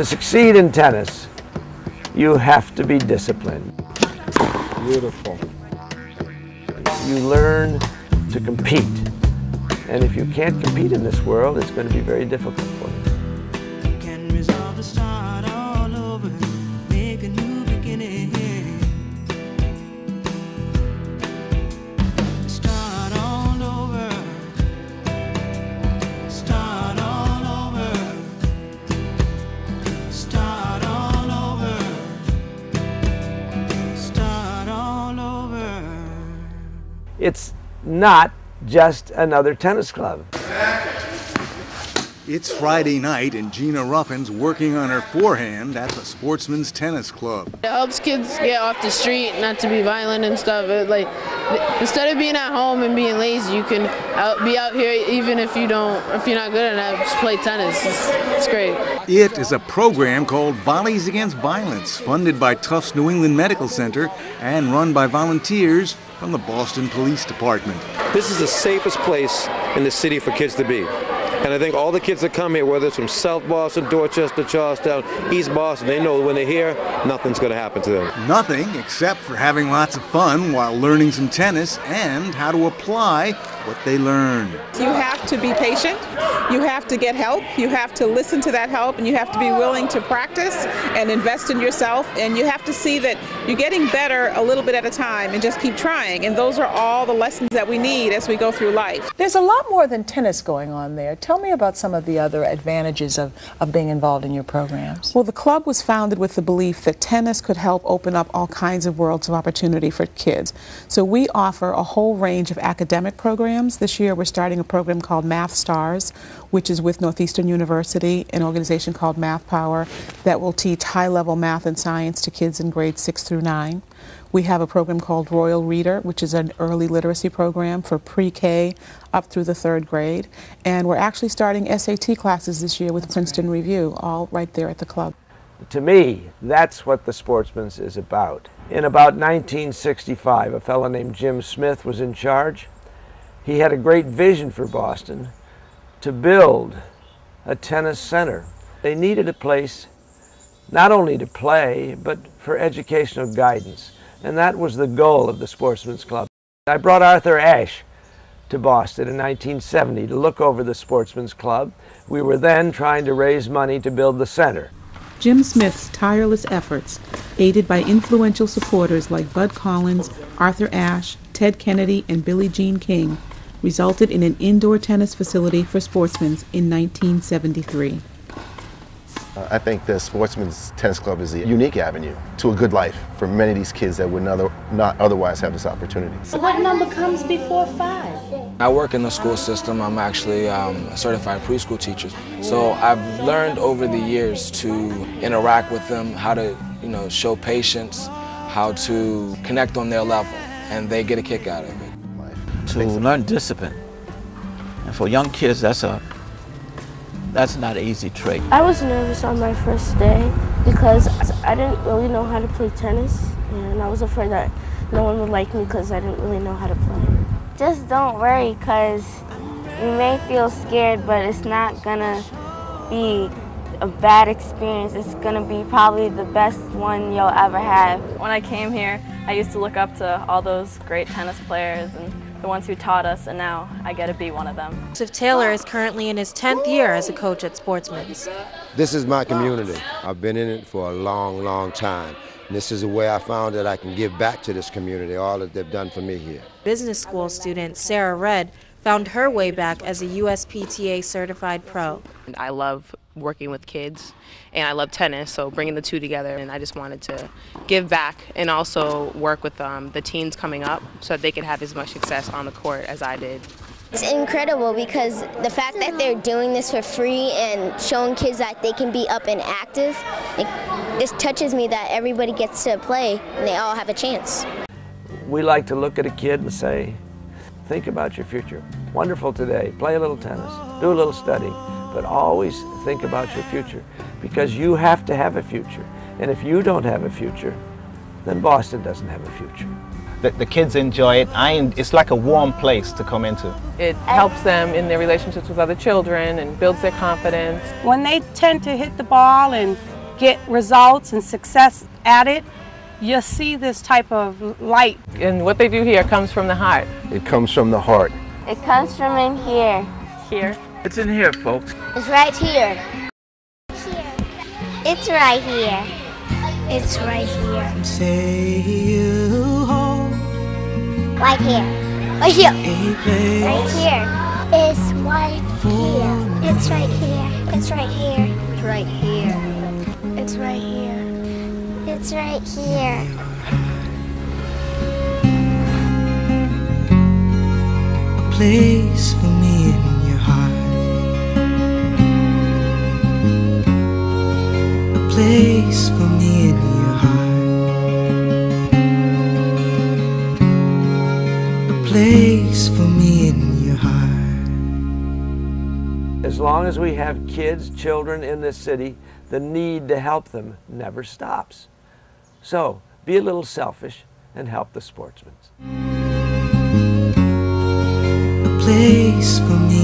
To succeed in tennis, you have to be disciplined. Beautiful. You learn to compete. And if you can't compete in this world, it's going to be very difficult for you. It's not just another tennis club. It's Friday night and Gina Ruffin's working on her forehand at the Sportsmen's Tennis Club. It helps kids get off the street, not to be violent and stuff. Instead of being at home and being lazy, you can be out here even if you're not good enough, just play tennis. It's great. It is a program called Volleys Against Violence, funded by Tufts New England Medical Center and run by volunteers from the Boston Police Department. This is the safest place in the city for kids to be. And I think all the kids that come here, whether it's from South Boston, Dorchester, Charlestown, East Boston, they know when they're here, nothing's going to happen to them. Nothing except for having lots of fun while learning some tennis and how to apply what they learn. You have to be patient, you have to get help, you have to listen to that help, and you have to be willing to practice and invest in yourself, and you have to see that you're getting better a little bit at a time and just keep trying. And those are all the lessons that we need as we go through life. There's a lot more than tennis going on there. Tell me about some of the other advantages of being involved in your programs. Well, the club was founded with the belief that tennis could help open up all kinds of worlds of opportunity for kids. So we offer a whole range of academic programs. This year we're starting a program called Math Stars, which is with Northeastern University, an organization called Math Power that will teach high-level math and science to kids in grades 6 through 9. We have a program called Royal Reader, which is an early literacy program for pre-K up through the 3rd grade. And we're actually starting SAT classes this year with Princeton Review, all right there at the club. To me, that's what the Sportsmen's is about. In about 1965, a fellow named Jim Smith was in charge. He had a great vision for Boston to build a tennis center. They needed a place not only to play, but for educational guidance. And that was the goal of the Sportsmen's Club. I brought Arthur Ashe to Boston in 1970 to look over the Sportsmen's Club. We were then trying to raise money to build the center. Jim Smith's tireless efforts, aided by influential supporters like Bud Collins, Arthur Ashe, Ted Kennedy, and Billie Jean King, resulted in an indoor tennis facility for Sportsmen's in 1973. I think the Sportsmen's Tennis Club is a unique avenue to a good life for many of these kids that would not otherwise have this opportunity. So what number comes before 5? I work in the school system. I'm actually a certified preschool teacher. So I've learned over the years to interact with them, how to show patience, how to connect on their level, and they get a kick out of it. To learn discipline. And for young kids, that's not an easy trait. I was nervous on my first day because I didn't really know how to play tennis, and I was afraid that no one would like me because I didn't really know how to play. Just don't worry, because you may feel scared, but it's not gonna be a bad experience. It's gonna be probably the best one you'll ever have. When I came here, I used to look up to all those great tennis players and the ones who taught us, and now I get to be one of them. Joseph Taylor is currently in his 10th year as a coach at Sportsmen's. This is my community. I've been in it for a long, long time. And this is a way I found that I can give back to this community, all that they've done for me here. Business school student Sarah Redd found her way back as a USPTA certified pro. I love working with kids and I love tennis, so bringing the two together, and I just wanted to give back and also work with the teens coming up so that they could have as much success on the court as I did. It's incredible because the fact that they're doing this for free and showing kids that they can be up and active, this touches me that everybody gets to play and they all have a chance. We like to look at a kid and say, think about your future. Wonderful today, play a little tennis, do a little study, but always think about your future, because you have to have a future. And if you don't have a future, then Boston doesn't have a future. The kids enjoy it. It's like a warm place to come into. It helps them in their relationships with other children and builds their confidence. When they tend to hit the ball and get results and success at it, you see this type of light. And what they do here comes from the heart. It comes from the heart. It comes from in here. Here. It's in here, folks. It's right here. It's right here. It's right here. Say you home. Right here. Right here. Right here. It's right here. It's right here. It's right here. It's right here. It's right here. It's right here. A place for me in your heart. A place for me in your heart. A place for me in your heart. As long as we have kids, children in this city, the need to help them never stops. So, be a little selfish and help the Sportsmen. A place for me